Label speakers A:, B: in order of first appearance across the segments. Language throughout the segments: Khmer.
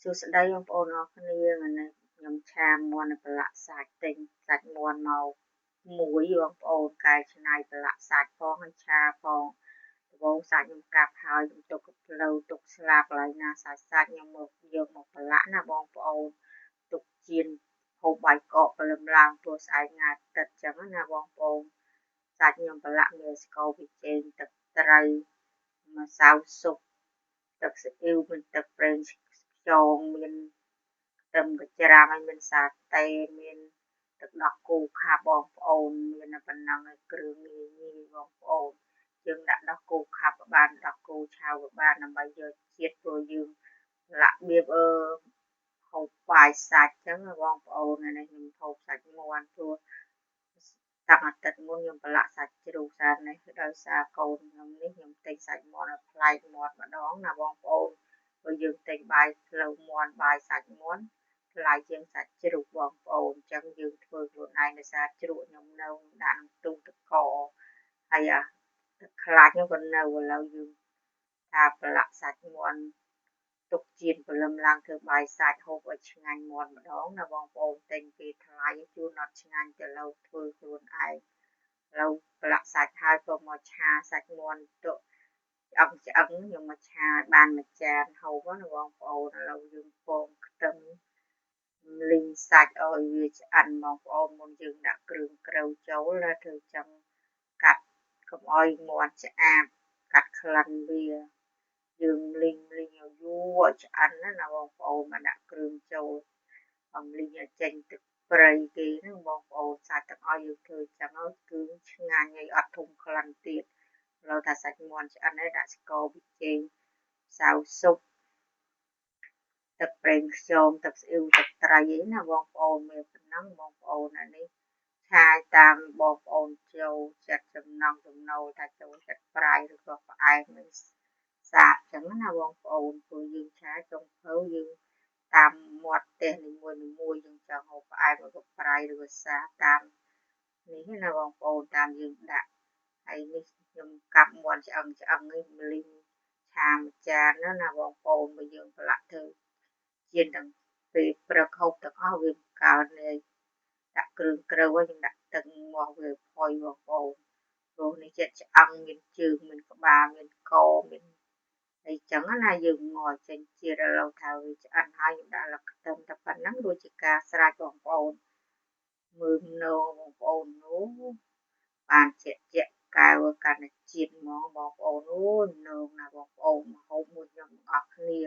A: សួស្តីបងប្អូនអរគ្នាថ្ងៃនេះខ្ញុំឆាមាន់ប្រឡាក់សាច់ទិញសាច់មាន់មកមួយបងប្អូនកែច្នៃប្រឡាក់សាច់ផងហើយឆាផងដំបូងសាច់ខ្ញុំកាប់ហើយខ្ញុំទុកផ្លូវទុកស្លាបកន្លែងណាសាច់ខ្ញុំមកយកមកប្រឡាក់ណាបងប្អូនទុកជៀនហូបបាយកកព្រលឹមឡើងព្រោះស្អែកថ្ងៃអាទិត្យចឹងណាបងប្អូនសាច់ខ្ញុំប្រឡាក់មានស្ករប៊ីចេងទឹកត្រីម្សៅស៊ុបទឹកស៊ីអ៊ីវមានទឹកប្រេងខ្យងមានខ្ទឹមកញ្ច្រាំហើយមានសាតេមានទឹកដោះគោខាប់បងប្អូនមានប៉ុណ្ណឹងហើយគ្រឿងងាយបងប្អូនយើងដាក់ដោះគោខាប់ក៏បានដោះគោឆៅក៏បានដើម្បីយកជាតិព្រោះយើងលាក់បៀបហូបបាយសាច់ចឹងបងប្អូននេះខ្ញុំហូបសាច់មាន់ព្រោះតាំងអាទិត្យមុនខ្ញុំប្រឡាក់សាច់ជ្រូកសារនេះដោយសារកូនខ្ញុំនេះខ្ញុំទិញសាច់មាន់ឲ្យប្លែកមាត់ម្ដងណាបងប្អូនព្រោះយើងទិញបាយផ្លូវមាន់បាយសាច់មាន់ថ្លៃជាងសាច់ជ្រូកបងប្អូនអញ្ចឹងយើងធ្វើខ្លួនឯងដោយសារជ្រូកខ្ញុំនៅដាក់ក្នុងទូទឹកកកហើយទឹកខ្លាច់នោះក៏នៅឥឡូវយើងថាប្រឡាក់សាច់មាន់ទុកជៀនព្រលឹមឡើងធ្វើបាយសាច់ហូបឲ្យឆ្ងាញ់មាន់ម្ដងណាបងប្អូនទិញពីថ្លៃជួនអត់ឆ្ងាញ់ទៅលើធ្វើខ្លួនឯងឥឡូវប្រឡាក់សាច់ហើយក៏មកឆាសាច់មាន់ទុកឆ្អឹងខ្ញុំមកឆាបានមួយចានហូបណាបងប្អូនឥឡូវយើងពងខ្ទឹមលីងសាច់ឲ្យវាឆ្អិនបងប្អូនមុនយើងដាក់គ្រឿងក្រូវចូលណាធ្វើចឹងកាត់កុំឲ្យមាន់ឆ្អាបកាត់ក្លិនវាយើងលីងឲ្យយូរឲ្យឆ្អិនណាបងប្អូនមកដាក់គ្រឿងចូលលីងឲ្យចេញទឹកព្រៃគេហ្នឹងបងប្អូនសាច់ទាំងអស់យើងធ្វើចឹងគឺឆ្ងាញ់ហើយអត់ធុំក្លិនទៀតឥឡូវថាសាច់មាន់ឆ្អិនហើយដាក់ស្ករប៊ីចេងម្សៅស៊ុបទឹកប្រេងខ្យងទឹកស៊ីអ៊ីវទឹកត្រីអីណាបងប្អូនមានប៉ុណ្ណឹងបងប្អូនអានេះឆាតាមបងប្អូនចូលចិត្តចំណង់ចំណូលថាចូលចិត្តប្រៃឬក៏ផ្អែមមិនសាបចឹងណាបងប្អូនព្រោះយើងឆាចុងភៅយើងតាមមាត់ផ្ទះនីមួយយើងចង់ហូបផ្អែមឬក៏ប្រៃឬក៏សាបតាមនេះណាបងប្អូនតាមយើងដាក់ហើយនេះខ្ញុំកាប់មាន់ឆ្អឹងនេះលីងឆាមួយចានណាបងប្អូនបើយើងប្រឡាក់ធ្វើជៀនទាំងពេលព្រឹកហូបទាំងអស់វាកើនដាក់គ្រឿងក្រូវយើងដាក់ទឹកមាស់វាផុយបងប្អូនព្រោះនេះចិត្តឆ្អឹងមានជើងមានក្បាលមានកមានអីចឹងណាយើងមកចេញជាតិឥឡូវថាវាឆ្អិនហើយខ្ញុំដាក់លខ្ទឹមតែប៉ុណ្ណឹងរួចជាការស្រេចបងប្អូនមើលនងបងប្អូននោះបានជាកែវកាន់តែជាតិហ្មងបងប្អូនអូនងណាបងប្អូនមកហូបមួយខ្ញុំទាំងអស់គ្នា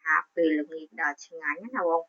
A: ហាពេលល្ងាចដល់ឆ្ងាញ់ណាបង